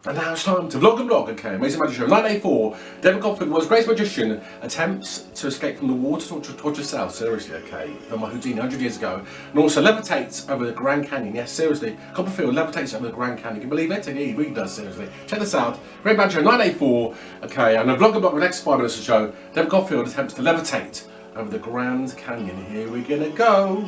And now it's time to vlog and blog, okay, Amazing Magic Show. 984, David Copperfield, the world's greatest magician, attempts to escape from the water cell, seriously, okay, from Houdini 100 years ago, and also levitates over the Grand Canyon, yes, seriously, Copperfield levitates over the Grand Canyon, can you believe it? He really does, seriously. Check this out, Great Magic Show, 984, okay, and a vlog and blog for the next 5 minutes of the show, David Copperfield attempts to levitate over the Grand Canyon. Here we're gonna go.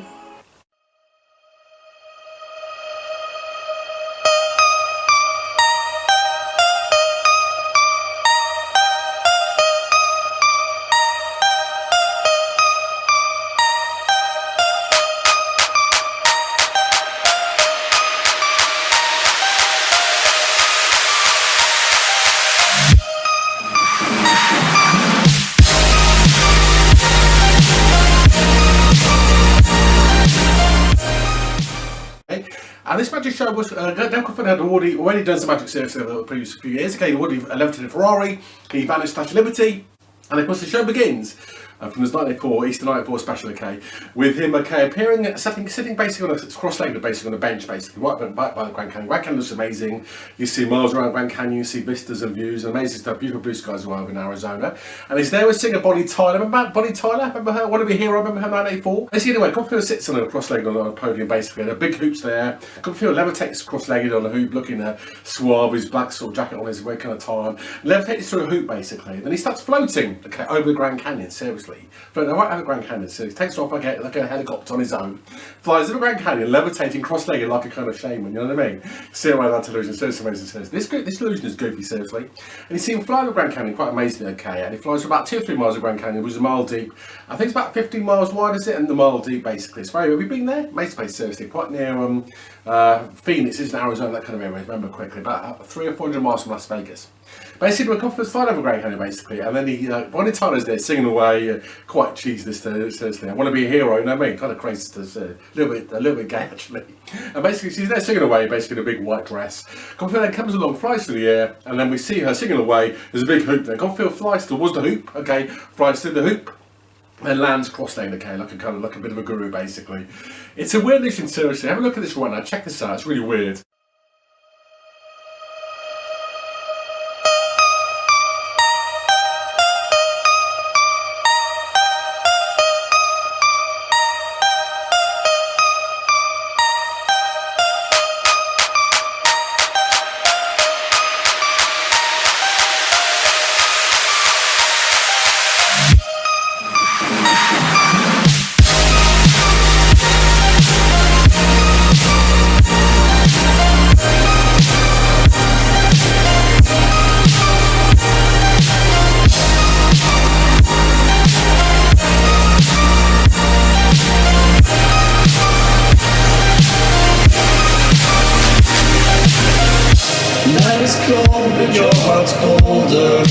And this magic show was, David Copperfield had already done some magic seriously over the previous few years. Okay, he already levitated a Ferrari, he vanished Statue of Liberty, and of course the show begins from this 1984 Easter 1984 special, okay, with him, okay, appearing, sitting basically on a cross-legged, basically on a bench, basically, right by the Grand Canyon. Grand Canyon looks amazing. You see miles around Grand Canyon, you see vistas and views, amazing stuff, beautiful blue skies as well over in Arizona. And he's there with singer Bonnie Tyler. Remember Bonnie Tyler? Remember her? Want to be a hero? Remember her 1984? Basically, anyway, Copperfield sits on a cross-legged on a podium, basically, and a big hoop's there. Copperfield levitates cross-legged on a hoop, looking suave, his black sort of jacket on, his red kind of tie, levitates through a hoop, basically. And then he starts floating, okay, over the Grand Canyon, seriously. Floating right over the Grand Canyon, so he takes off like a helicopter on his own, flies over the Grand Canyon, levitating cross-legged like a kind of shaman, you know what I mean? See around that illusion, so amazing, says. This illusion is goofy, seriously. And you see him fly over the Grand Canyon, quite amazingly, okay, and he flies for about 2 or 3 miles of Grand Canyon, which is a mile deep. I think it's about 15 miles wide, is it? And the mile deep, basically. It's very, have you been there? Amazing place, seriously, quite near Phoenix, is in Arizona, that kind of area, remember quickly, about 300 or 400 miles from Las Vegas. Basically, we're Copperfield's flying over Grand Canyon, basically, and then Bonnie Tyler's there singing away, quite cheesy, seriously. I want to be a hero, you know what I mean? Kind of crazy, a little bit gay, actually. And basically, she's there singing away, basically in a big white dress. Copperfield then comes along, flies through the air, and then we see her singing away. There's a big hoop there. Copperfield flies towards the hoop, okay, flies through the hoop, and lands cross-legged, okay, like a bit of a guru, basically. It's a weird illusion, seriously. Have a look at this right now. Check this out. It's really weird. But your heart's colder,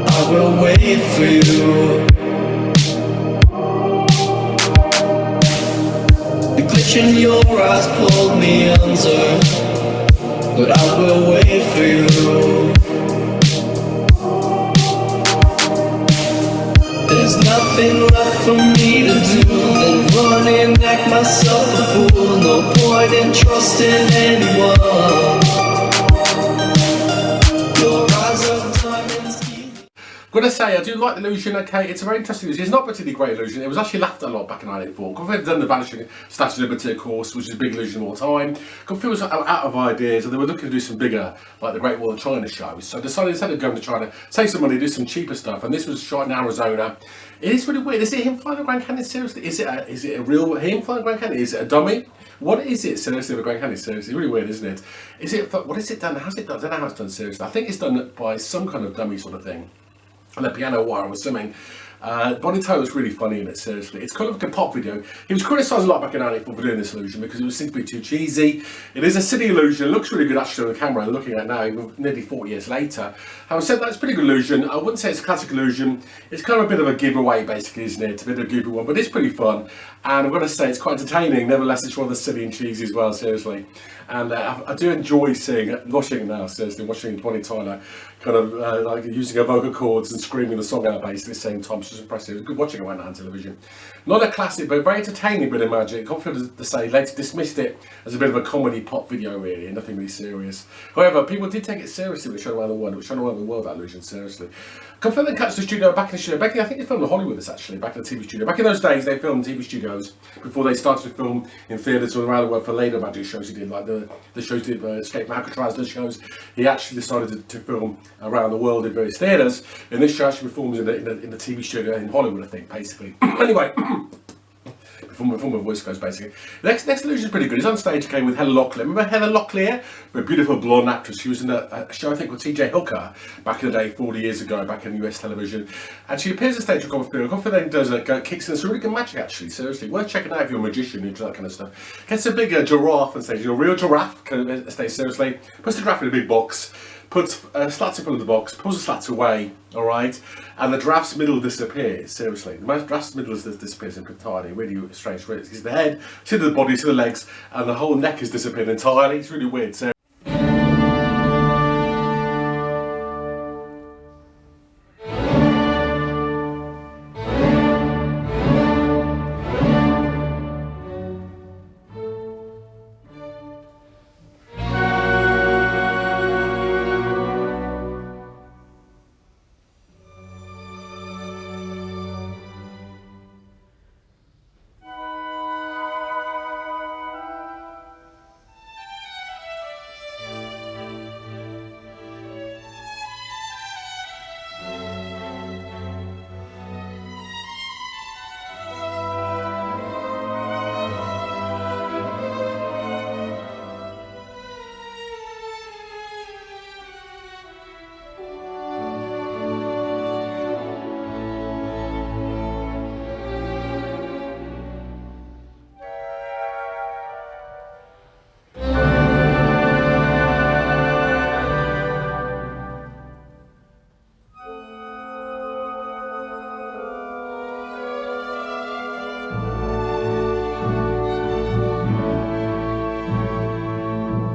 I will wait for you. The glitch in your eyes pulled me under, but I will wait for you. There's nothing left for me to do than run and act myself a fool. No point in trusting anyone. Gotta say, I do like the illusion, okay, it's a very interesting illusion. It's not a particularly great illusion. It was actually laughed at a lot back in 1984. Copperfield had done the Vanishing Statue of Liberty, of course, which is a big illusion of all time. Copperfield was out of ideas, and they were looking to do some bigger, like the Great Wall of China shows. So decided instead of going to China, save some money, do some cheaper stuff, and this was shot in Arizona. It is really weird. Is it him flying the Grand Canyon, seriously? Is it a real him flying the Grand Canyon? Is it a dummy? What is it, seriously, the Grand Canyon, seriously? Really weird, isn't it? What is it done? How's it done? I don't know how it's done, seriously. I think it's done by some kind of dummy sort of thing. And the piano wire, I'm assuming. Bonnie Tyler was really funny in it, seriously. It's kind of like a pop video. He was criticised a lot back in 1984 for doing this illusion because it seemed to be too cheesy. It is a silly illusion. It looks really good actually on the camera, looking at it now, even nearly 40 years later. Having said that, it's a pretty good illusion. I wouldn't say it's a classic illusion. It's kind of a bit of a giveaway, basically, isn't it? It's a bit of a goofy one, but it's pretty fun. And I've got to say, it's quite entertaining. Nevertheless, it's rather silly and cheesy as well, seriously. And I do enjoy watching it now, seriously, watching Bonnie Tyler kind of like using her vocal cords and screaming the song out basically at the same time. She's just impressive. It was good watching it right now on television. Not a classic, but very entertaining bit of magic. Copperfield, to say, later dismissed it as a bit of a comedy pop video, really, and nothing really serious. However, people did take it seriously when it showed around the world. It was shown around the world, that illusion, seriously. Copperfield then cuts to the studio, back in the studio. I think they filmed in Hollywood, this actually, back in the TV studio. Back in those days, they filmed TV studios before they started to film in theatres all around the world for later magic shows he did, like the shows he did, Escape from Alcatraz, those shows. He actually decided to film around the world in various theatres, and this show actually performs in the TV studio in Hollywood, I think, basically. Anyway. Before my voice goes, basically. Next illusion is pretty good. He's on stage, okay, with Heather Locklear. Remember Heather Locklear? A beautiful blonde actress. She was in a show, I think, called TJ Hooker back in the day, 40 years ago, back in US television. And she appears on stage with Copperfield. Copperfield then kicks in some really good magic, actually, seriously. Worth checking out if you're a magician into that kind of stuff. Gets a big giraffe on stage, a real giraffe on stage, seriously. Puts the giraffe in a big box. Puts slats in front of the box, pulls the slats away, alright, and the giraffe's middle disappears, seriously. The giraffe's middle disappears entirely, really strange. It's the head, to the body, to the legs, and the whole neck has disappeared entirely. It's really weird. So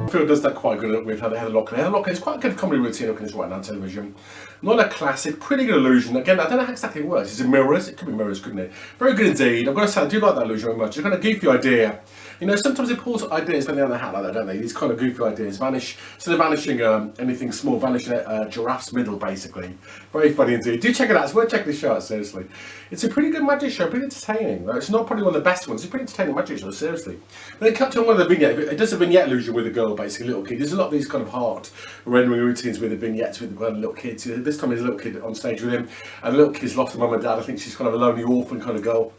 Phil does that quite good with Heather Locklear. Heather Locklear is quite a good comedy routine looking right now on television. Not a classic, pretty good illusion. Again, I don't know how exactly it works. Is it mirrors? It could be mirrors, couldn't it? Very good indeed. I've got to say, I do like that illusion very much. It's kind of goofy idea. You know, sometimes they pull ideas when they're on the hat like that, don't they? These kind of goofy ideas. Instead of vanishing anything small, vanishing a giraffe's middle, basically. Very funny indeed. Do check it out. It's worth checking this show out, seriously. It's a pretty good magic show, pretty entertaining. It's not probably one of the best ones. It's a pretty entertaining magic show, seriously. But then cut to one of the vignettes. It does a vignette illusion with a girl, basically, a little kid. There's a lot of these kind of heart rendering routines with the vignettes with the little kids. This time there's a little kid on stage with him, and the little kid's lost her mum and dad. I think she's kind of a lonely orphan kind of girl.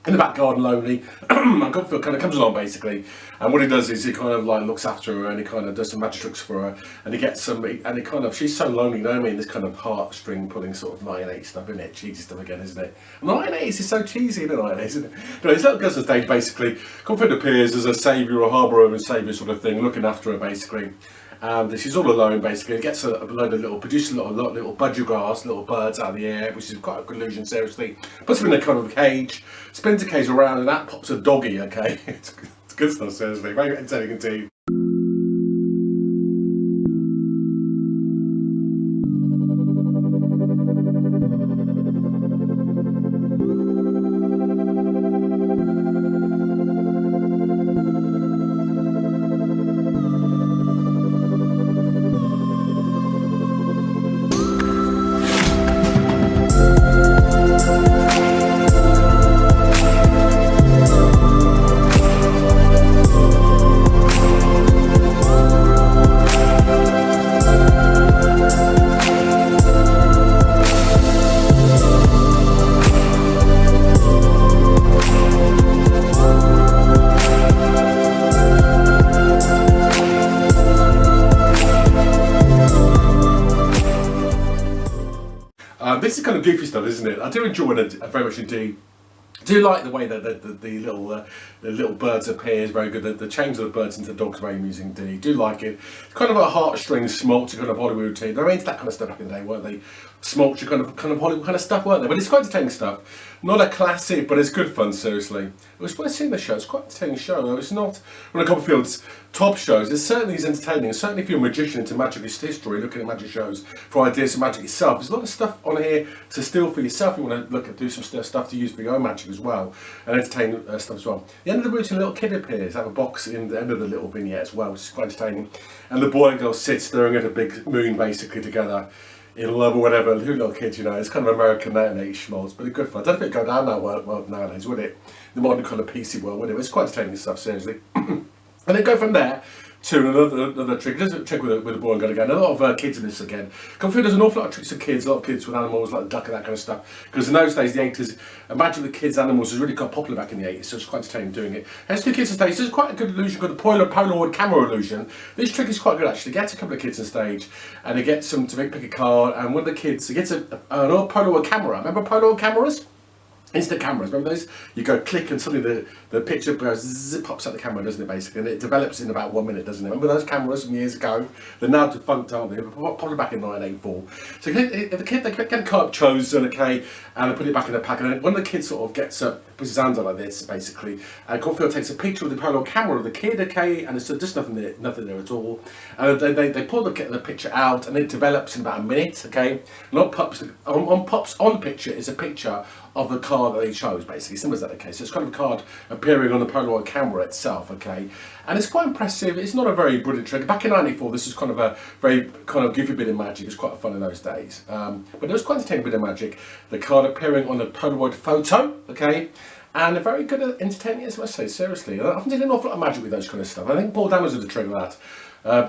In the back garden, lonely, and Copperfield kind of comes along basically, and what he does is he kind of like looks after her and he kind of does some magic tricks for her, and he gets some, and he kind of, she's so lonely, you know what I mean, this kind of heartstring pulling sort of 1980s stuff, isn't it? Cheesy stuff again, isn't it? 1980s is so cheesy, isn't it? Isn't it? But this little girl's on stage basically. Copperfield appears as a saviour or harbour and saviour sort of thing, looking after her basically. She's all alone basically. It gets a load of produces a little budgergrass, little birds out of the air, which is quite a good illusion, seriously. Puts them in a kind of cage, spins the cage around, and that pops a doggy, okay? It's good stuff, seriously. Very entertaining indeed. This is kind of goofy stuff, isn't it? I do enjoy it very much indeed. I do like the way that the little birds appear is very good. The change of the birds into dogs is very amusing indeed. Do like it. It's kind of a heartstring smoke to kind of Hollywood routine. They're into that kind of stuff back in the day, weren't they? smoked kind of Hollywood kind of stuff, weren't they? But it's quite entertaining stuff. Not a classic, but it's good fun, seriously. It was worth seeing the show. It's quite an entertaining show, though. It's not one of Copperfield's top shows. It certainly is entertaining. And certainly if you're a magician into magic history, looking at magic shows for ideas of magic itself, there's a lot of stuff on here to steal for yourself. You want to look at, do some stuff to use for your own magic as well, and entertain stuff as well. At the end of the routine, a little kid appears, have a box in the end of the little vignette as well, which is quite entertaining. And the boy and girl sit staring at a big moon basically together, in love or whatever. Who little kids, you know, it's kind of American 80s schmaltz, but it's good fun. I don't think it'd go down that world nowadays, would it? The modern kind of PC world, would it? It's quite entertaining stuff, seriously. And then go from there to another trick. There's a trick with a boy and girl again. A lot of kids in this again. Copperfield does an awful lot of tricks with kids, a lot of kids with animals like the duck and that kind of stuff. Because in those days, the 80s, Magic with kids, animals was really quite popular back in the 80s, so it's quite entertaining doing it. There's two kids on stage. There's quite a good illusion called the Polaroid camera illusion. This trick is quite good actually. Get a couple of kids on stage and it gets them to pick a card, and one of the kids, it gets an old Polaroid camera. Remember Polaroid cameras? Instant cameras, remember those? You go click and suddenly the picture goes, zip, pops out the camera, doesn't it, basically? And it develops in about 1 minute, doesn't it? Remember those cameras from years ago? They're now defunct, aren't they? Probably back in 1984. So the kid, they get a card chosen, okay, and they put it back in the pack, and then one of the kids sort of gets up, puts his hands on like this, basically, and Copperfield takes a picture of the Polaroid camera of the kid, okay, and it's just nothing there at all. And they pull the picture out, and it develops in about 1 minute, okay? Not pops, on the picture is a picture of the card that they chose, basically. Simple as that, okay? So it's kind of a card appearing on the Polaroid camera itself, okay? And it's quite impressive. It's not a very brilliant trick. Back in 94, this was kind of a very kind of goofy bit of magic. It was quite fun in those days. But it was quite an entertaining bit of magic. The card appearing on the Polaroid photo, okay? And a very good entertaining, as I say, seriously. I often did an awful lot of magic with those kind of stuff. I think Paul Dameron did the trick of that.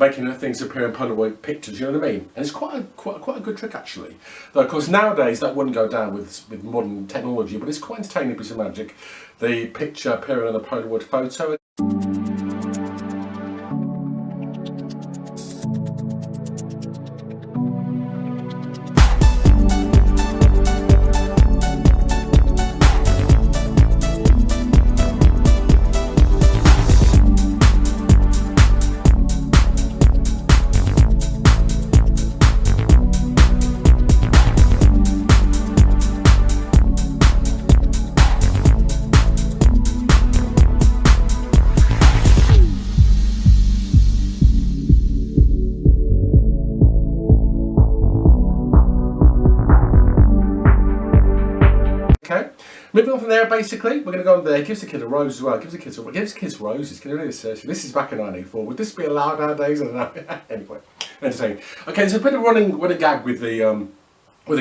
Making things appear in Polaroid pictures, you know what I mean? And it's quite a good trick actually. Though of course nowadays that wouldn't go down with modern technology, but it's quite an entertaining piece of magic. The picture appearing on a Polaroid photo. Moving on from there, basically, we're going to go on there. Gives the kid a rose as well. Gives kids roses. Can you really seriously? This is back in 1994. Would this be allowed nowadays? I don't know. Anyway, entertaining. Okay, there's a bit of running gag with the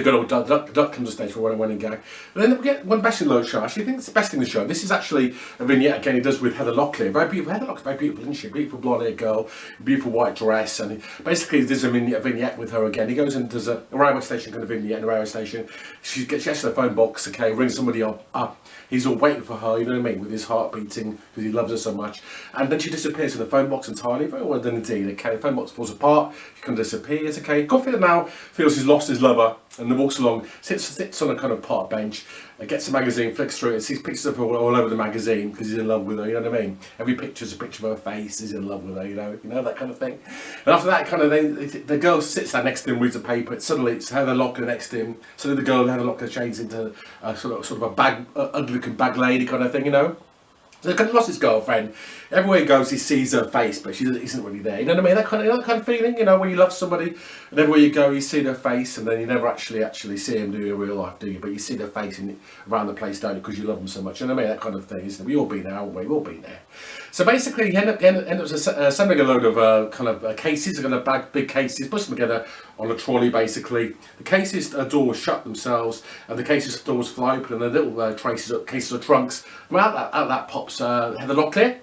good old duck comes on stage for a running gag. And then we get one best in the show. Actually, I think it's the best in the show. This is actually a vignette again he does with Heather Locklear. Very beautiful. Heather Locklear, very beautiful, isn't she? Beautiful blonde-haired girl, beautiful white dress, and basically there's a vignette with her again. He goes and does a railway station kind of vignette in a railway station. She gets to the phone box, okay, rings somebody up. He's all waiting for her, you know what I mean, with his heart beating because he loves her so much. And then she disappears from the phone box entirely. Very well done indeed, okay. The phone box falls apart, she kind of disappears, okay. Copperfield now feels he's lost his lover and then walks along, sits on a kind of park bench, gets a magazine, flicks through it, sees pictures of her all over the magazine because he's in love with her, you know what I mean? Every picture's a picture of her face, he's in love with her, you know that kind of thing. And after that, kind of then the girl sits there next to him, reads a paper, suddenly it's Heather Locklear next to him, suddenly the girl Heather Locklear changes into a sort of a ugly-looking bag lady kind of thing, you know? So he kind of lost his girlfriend. Everywhere he goes, he sees her face, but she isn't really there. You know what I mean? That kind of feeling, you know, when you love somebody, and everywhere you go, you see their face, and then you never actually see them do in real life, do you? But you see their face around the place, don't you? Because you love them so much. You know what I mean? That kind of thing, isn't it? We all been there, haven't we? We've all been there. So basically, he ended up assembling a load of cases, big cases, puts them together on a trolley, basically. The cases doors shut themselves, and the cases doors fly open, and the little cases of trunks. From out that pops Heather Locklear.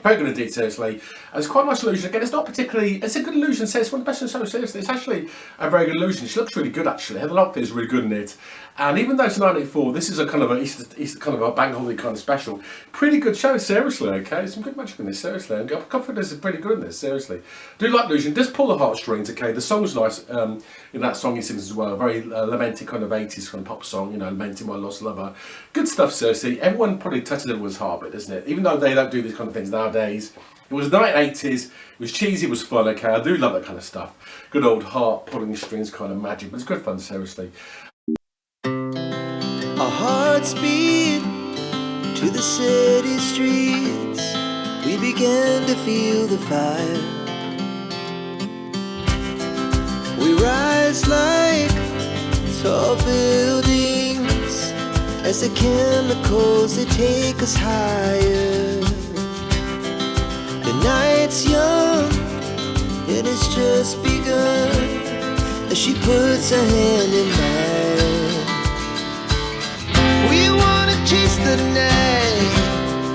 Very good indeed, seriously. And it's quite a nice illusion. Again, it's not particularly, it's a good illusion, so it's one of the best in the show, seriously. It's actually a very good illusion. She looks really good, actually. Heather Locklear is really good in it. And even though it's 1984, this is a kind of a Easter kind of a bank holiday kind of special. Pretty good show, seriously, okay? Some good magic in this, seriously. And Copperfield is pretty good in this, seriously. Do like illusion. Does pull the heartstrings, okay? The song's nice. In that song he sings as well. A very lamenting kind of 80s kind of pop song, you know, lamenting my lost lover. Good stuff, seriously. Everyone probably touches everyone's heart a bit, doesn't it? Even though they don't do these kind of things nowadays. It was the 1980s, it was cheesy, it was fun, okay, I do love that kind of stuff. Good old heart pulling the strings kind of magic, but it's good fun, seriously. Our hearts beat to the city streets. We began to feel the fire. We rise like tall buildings as the chemicals, they take us higher. The night's young, it has just begun as she puts her hand in mine. We wanna chase the night,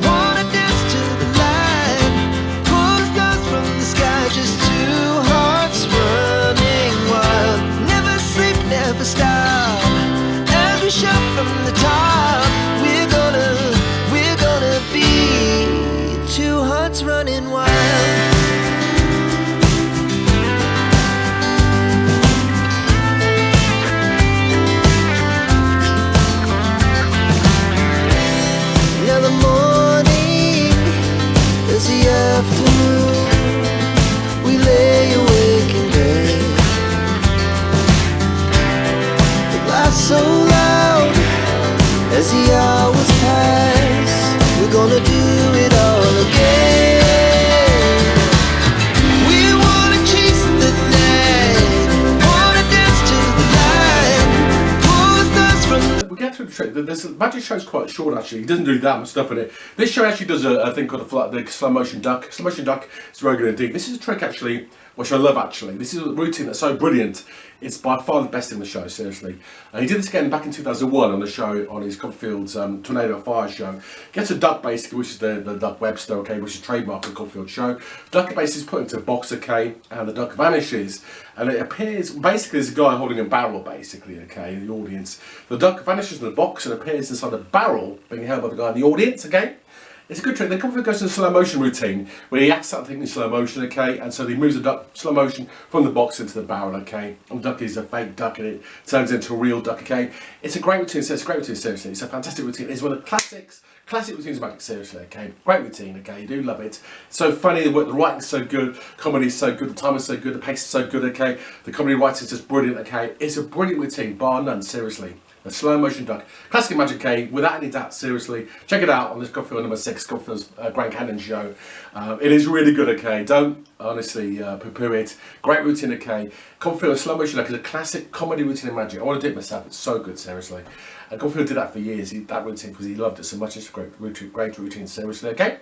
wanna dance to the light, pull the stars from the sky, just two hearts running wild. Never sleep, never stop, as we shout from the top. We're gonna be two hearts running wild. Now the morning is the afternoon. We lay awake in bed. The laughs so loud as the hours pass. We're gonna do it all again. We wanna chase the night, wanna dance to the light, pull the stars from the... We get through the trick. This magic show's quite short actually. He doesn't do that much stuff in it. This show actually does a thing called the slow motion duck. Slow motion duck is very good indeed. This is a trick actually, which I love actually. This is a routine that's so brilliant. It's by far the best in the show, seriously. He did this again back in 2001 on the show, on his Copperfield's Tornado of Fire show. Gets a duck basically, which is the duck Webster, okay, which is trademark of the Copperfield show. Duck basically is put into a box, okay, and the duck vanishes. And it appears, basically there's a guy holding a barrel basically, okay, in the audience. The duck vanishes in the box and appears inside a barrel being held by the guy in the audience, okay. It's a good trick. The Copperfield goes to a slow motion routine where he acts something in slow motion, okay, and so he moves the duck slow motion from the box into the barrel, okay. And the duck is a fake duck and it turns into a real duck, okay. It's a great routine, so it's a great routine, seriously. It's a fantastic routine. It's one of the classic routines of magic, seriously, okay. Great routine, okay, you do love it. It's so funny, the writing's so good, comedy's so good, the time is so good, the pace is so good, okay. The comedy writing is just brilliant, okay. It's a brilliant routine, bar none, seriously. A slow motion duck. Classic Magic K, without any doubt, seriously. Check it out on this Copperfield number 6, Copperfield's Grand Canyon show. It is really good, okay? Don't honestly poo-poo it. Great routine, okay? Copperfield slow motion duck is a classic comedy routine in magic. I want to do it myself, it's so good, seriously. And Copperfield did that for years, that routine, because he loved it so much. It's a great routine, seriously, okay?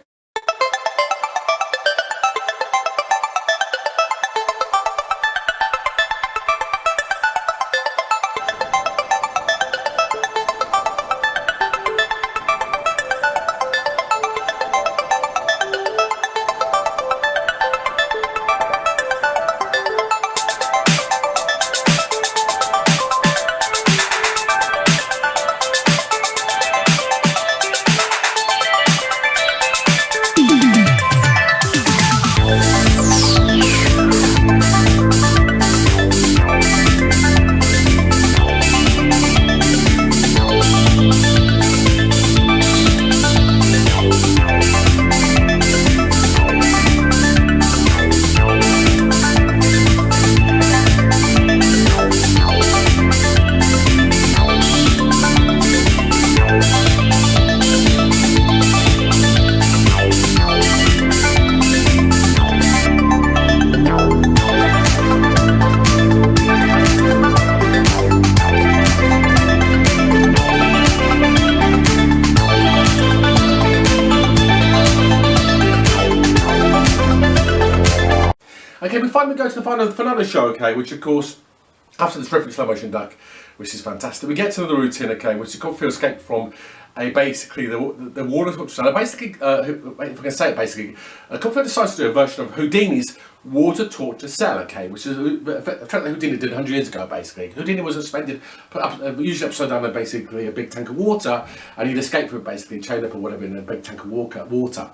Okay, we finally go to the final show, okay, which of course, after the terrific slow motion duck, which is fantastic, we get to the routine, okay, which is Copperfield escaped from basically the water torture cell. Basically, if I can say it basically, Copperfield decides to do a version of Houdini's water torture cell, okay, which is a trick that Houdini did 100 years ago, basically. Houdini was suspended, put up, usually upside down in basically a big tank of water, and he'd escape from it basically, chained up or whatever in a big tank of water.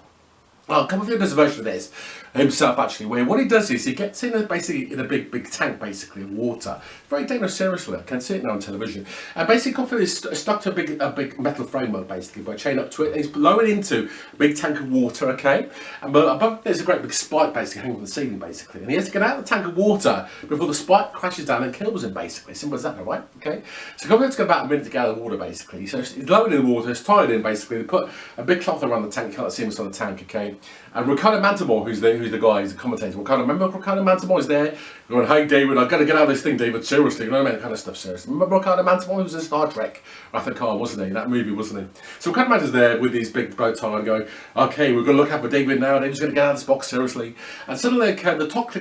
Well, Copperfield does a version of this. himself actually, where what he does is he gets in basically in a big tank basically of water. Very dangerous, seriously. I can see it now on television. And basically Copperfield is stuck to a big metal framework basically, by a chain up to it, and he's lowered into a big tank of water, okay? And above there's a great big spike basically hanging from the ceiling basically, and he has to get out of the tank of water before the spike crashes down and kills him basically. Simple as that, right? Okay. So Copperfield's got about a minute to get out of the water basically. So he's lowered in the water, he's tied in basically. They put a big cloth around the tank, you can't see him inside the tank, okay? And Ricardo Mantalban, who's the guy, he's the commentator. Remember Ricardo Mantalban is there, going, "Hey David, I've got to get out of this thing, David, seriously," you know what I mean, that kind of stuff, seriously. Remember Ricardo Mantalban, who was in Star Trek, Wrath of Khan, wasn't he? That movie, wasn't he? So Ricardo Mantalban's there with his big bow tie and going, "Okay, we're going to look out for David now, David's going to get out of this box, seriously." And suddenly the clock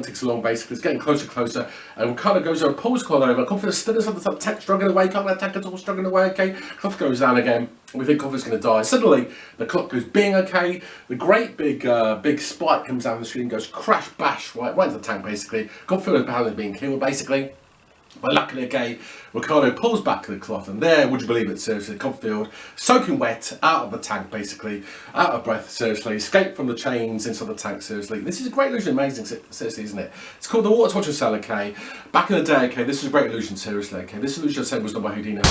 ticks along basically, it's getting closer and closer, and Ricardo goes over, pulls the collar over, Copperfield still inside the tank, struggling away, can't let the tank at all, struggling away, okay? Clock goes down again, and we think Copperfield's going to die. Suddenly, the clock goes bing, okay? The great big spike comes down the screen, goes crash, bash, right into the tank basically. Copperfield apparently being killed basically. But luckily, okay, Ricardo pulls back the cloth, and there, would you believe it, seriously, Copperfield, soaking wet, out of the tank, basically, out of breath, seriously, escaped from the chains inside the tank, seriously. This is a great illusion, amazing, seriously, isn't it? It's called the Water Cell, okay? Back in the day, okay, this is a great illusion, seriously, okay? This illusion, I said, was done by Houdini.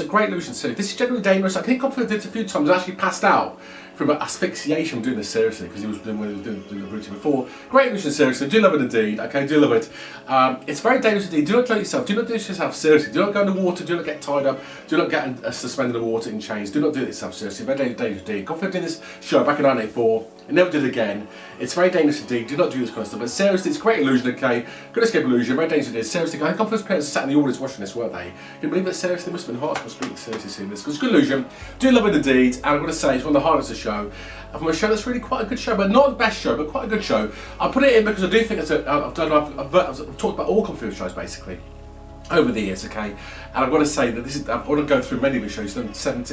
Great illusion series. This is generally dangerous. I think Copperfield did it a few times and actually passed out from asphyxiation doing this seriously, because he was doing the routine before. Great illusion series, so do love it indeed. Okay, do love it. It's very dangerous indeed. Do not kill yourself. Do not do this yourself seriously. Do not go in the water. Do not get tied up. Do not get suspended in the water in chains. Do not do it yourself seriously. Very dangerous indeed. Copperfield did this show back in 1984. It never did it again. It's very dangerous indeed. Do not do this kind of stuff. But seriously, it's a great illusion, okay? Good escape illusion, very dangerous indeed. Seriously, I think Copperfield's parents sat in the audience watching this, weren't they? Can you believe it? Seriously, they must have been hardcore speaking seriously seeing this. Because it's a good illusion. Do love it indeed. And I'm going to say it's one of the highlights of the show. And from a show that's really quite a good show, but not the best show, but quite a good show. I put it in because I do think it's I've talked about all Copperfield shows basically over the years, okay? And I've got to say that this is, I've got to go through many of his shows. It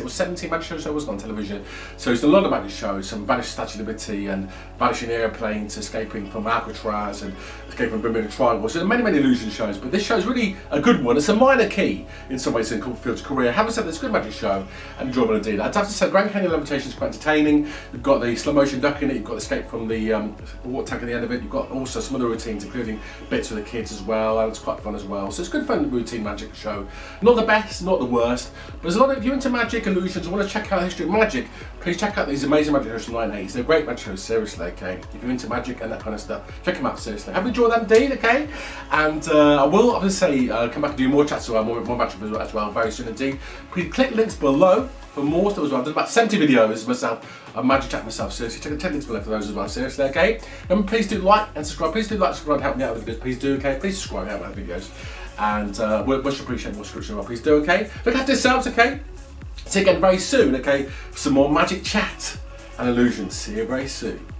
was 17 magic shows, so it wasn't on television. So he's done a lot of magic shows, some Vanishing Statue of Liberty and Vanishing Airplanes, Escaping from Alcatraz and Escaping from Bermuda Triangle. So many illusion shows, but this show is really a good one. It's a minor key in some ways in Copperfield's career. Having said that, it's a good magic show and enjoyable indeed. I'd have to say Grand Canyon Levitation is quite entertaining. You've got the slow motion duck in it, you've got the escape from the water tank at the end of it, you've got also some other routines including bits with the kids as well, and it's quite fun as well. So it's good fun standard routine magic show. Not the best, not the worst, but there's a lot of, if you're into magic, illusions, want to check out the history of magic, please check out these amazing magic shows from the 1980s. They're great magic shows, seriously, okay? If you're into magic and that kind of stuff, check them out, seriously. Have enjoyed that indeed, okay? And I will obviously come back and do more chats as well, more magic videos as well, very soon indeed. Please click links below for more stuff as well. I've done about 70 videos myself, of magic chat myself, seriously. Check the links below for those as well, seriously, okay? And please do like and subscribe. Please do like and subscribe to help me out with the videos. Please do, okay? Please subscribe to help me out with the videos. And much appreciate more subscription. Well, please do, okay? Look after yourselves, okay? See you again very soon, okay? For some more magic chat and illusions. See you very soon.